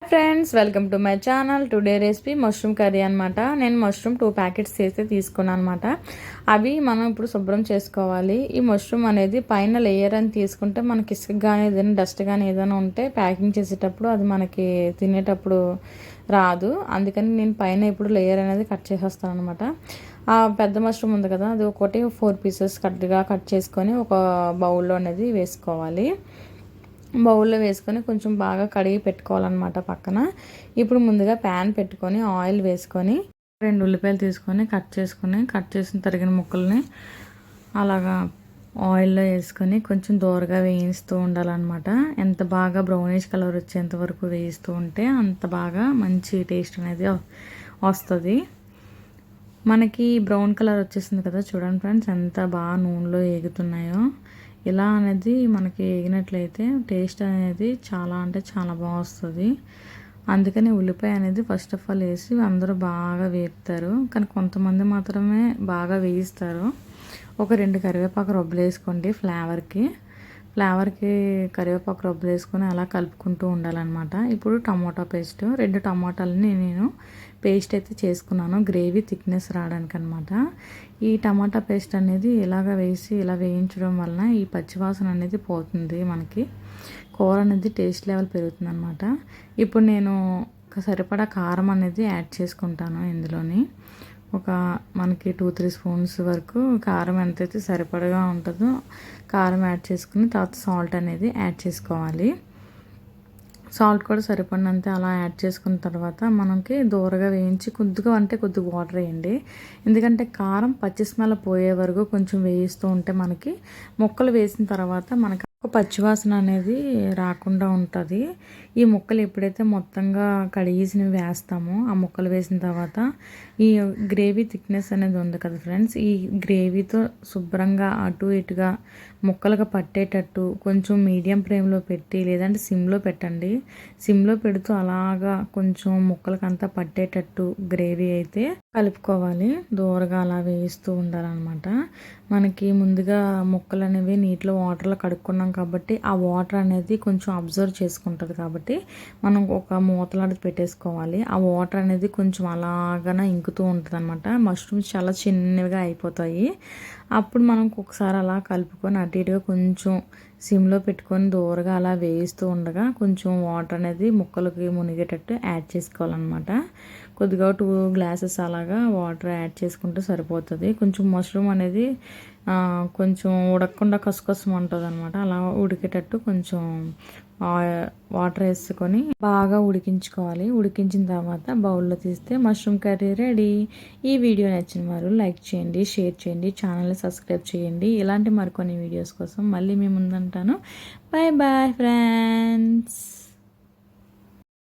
Friends welcome to my channel. Today recipe mushroom curry అనమాట. నేను mushroom 2 packets చేస్తే తీసుకున్నాను అనమాట. అవి మనం ఇప్పుడు శుభ్రం చేసుకోవాలి. ఈ మష్రూమ్ అనేది పైన లేయర్ అని తీసుకుంటే మనకి ఇసుక కానీ ఏదైనా డస్ట్ కానీ ఏదైనా ఉంటే ప్యాకింగ్ చేసేటప్పుడు అది మనకి తినేటప్పుడు రాదు. అందుకని నేను పైన ఇప్పుడు లేయర్ అనేది కట్ చేసేస్తాను అనమాట. ఆ పెద్ద మష్రూమ్ ఉంది కదా, అది ఒకటి 4 పీసెస్ కట్ చేసుకొని ఒక బౌల్లో అనేది వేసుకోవాలి. బౌల్లో వేసుకొని కొంచెం బాగా కడిగి పెట్టుకోవాలన్నమాట పక్కన. ఇప్పుడు ముందుగా ప్యాన్ పెట్టుకొని ఆయిల్ వేసుకొని 2 ఉల్లిపాయలు తీసుకొని కట్ చేసిన తరిగిన ముక్కల్ని అలాగా ఆయిల్లో వేసుకొని కొంచెం దూరగా వేయిస్తూ ఉండాలన్నమాట. ఎంత బాగా బ్రౌనిష్ కలర్ వచ్చేంత వరకు వేయిస్తూ ఉంటే అంత బాగా మంచి టేస్ట్ అనేది వస్తుంది. మనకి బ్రౌన్ కలర్ వచ్చేసింది కదా, చూడండి ఫ్రెండ్స్ ఎంత బాగా నూనెలో ఏగుతున్నాయో. ఇలా అనేది మనకి వేగినట్లయితే టేస్ట్ అనేది చాలా అంటే చాలా బాగా వస్తుంది. అందుకని ఉల్లిపాయ అనేది ఫస్ట్ ఆఫ్ ఆల్ వేసి అందరూ బాగా వేపుతారు, కానీ కొంతమంది మాత్రమే బాగా వేయిస్తారు. ఒక 2 కరివేపాకు రొబ్బలు వేసుకోండి ఫ్లేవర్కి కరివేపాకు రొబ్బలు వేసుకొని అలా కలుపుకుంటూ ఉండాలన్నమాట. ఇప్పుడు టమాటా పేస్ట్ 2 టమాటాలని నేను పేస్ట్ అయితే చేసుకున్నాను, గ్రేవీ థిక్నెస్ రావడానికి అనమాట. ఈ టమాటా పేస్ట్ అనేది ఇలాగ వేసి ఇలా వేయించడం వలన ఈ పచ్చివాసన అనేది పోతుంది, మనకి కూర అనేది టేస్ట్ లెవెల్ పెరుగుతుంది అనమాట. ఇప్పుడు నేను సరిపడా కారం అనేది యాడ్ చేసుకుంటాను ఇందులోని. ఒక మనకి 2-3 స్పూన్స్ వరకు కారం ఎంతైతే సరిపడగా ఉంటుందో కారం యాడ్ చేసుకుని తర్వాత సాల్ట్ అనేది యాడ్ చేసుకోవాలి. సాల్ట్ కూడా సరిపడినంత అలా యాడ్ చేసుకున్న తర్వాత మనకి దూరగా వేయించి కొద్దిగా వాటర్ వేయండి. ఎందుకంటే కారం పచ్చి స్మెల్ పోయే వరకు కొంచెం వేయిస్తూ ఉంటే మనకి ముక్కలు వేసిన తర్వాత మనకి పచ్చివాసన అనేది రాకుండా ఉంటుంది. ఈ ముక్కలు ఎప్పుడైతే మొత్తంగా కడిగేసినవి వేస్తామో ఆ ముక్కలు వేసిన తర్వాత ఈ గ్రేవీ థిక్నెస్ అనేది ఉంది కదా ఫ్రెండ్స్, ఈ గ్రేవీతో శుభ్రంగా అటు ఇటుగా ముక్కలుగా పట్టేటట్టు కొంచెం మీడియం ఫ్లేమ్లో పెట్టి లేదంటే సిమ్లో పెట్టండి. సిమ్లో పెడుతూ అలాగా కొంచెం ముక్కలకంతా పట్టేటట్టు గ్రేవీ అయితే కలుపుకోవాలి. దూరగా అలా వేయిస్తూ ఉండాలన్నమాట. మనకి ముందుగా ముక్కలు అనేవి నీటిలో వాటర్లో కడుక్కున్నాం కాబట్టి ఆ వాటర్ అనేది కొంచెం అబ్జర్వ్ చేసుకుంటుంది కాబట్టి మనం ఒక మూతలాంటిది పెట్టేసుకోవాలి. ఆ వాటర్ అనేది కొంచెం అలాగనే ఇంకుతూ ఉంటుంది అనమాట. మష్రూమ్స్ చాలా చిన్నవిగా అయిపోతాయి. అప్పుడు మనం ఒకసారి అలా కలుపుకొని అటు ఇటుగా కొంచెం సిమ్లో పెట్టుకొని దూరగా అలా వేయిస్తూ ఉండగా కొంచెం వాటర్ అనేది ముక్కలకి మునిగేటట్టు యాడ్ చేసుకోవాలన్నమాట. కొద్దిగా 2 గ్లాసెస్ అలాగా వాటర్ యాడ్ చేసుకుంటే సరిపోతుంది. కొంచెం మష్రూమ్ అనేది కొంచెం ఉడకకుండా కసుకసమంటుంది అనమాట. అలా ఉడికేటట్టు కొంచెం వాటర్ వేసుకొని బాగా ఉడికించుకోవాలి. ఉడికించిన తర్వాత బౌల్లో తీస్తే మష్రూమ్ కర్రీ రెడీ. ఈ వీడియో నచ్చిన వారు లైక్ చేయండి, షేర్ చేయండి, ఛానల్ని సబ్స్క్రైబ్ చేయండి. ఇలాంటి మరికొన్ని వీడియోస్ కోసం మళ్ళీ మీ ముందుంటాను. Bye bye friends.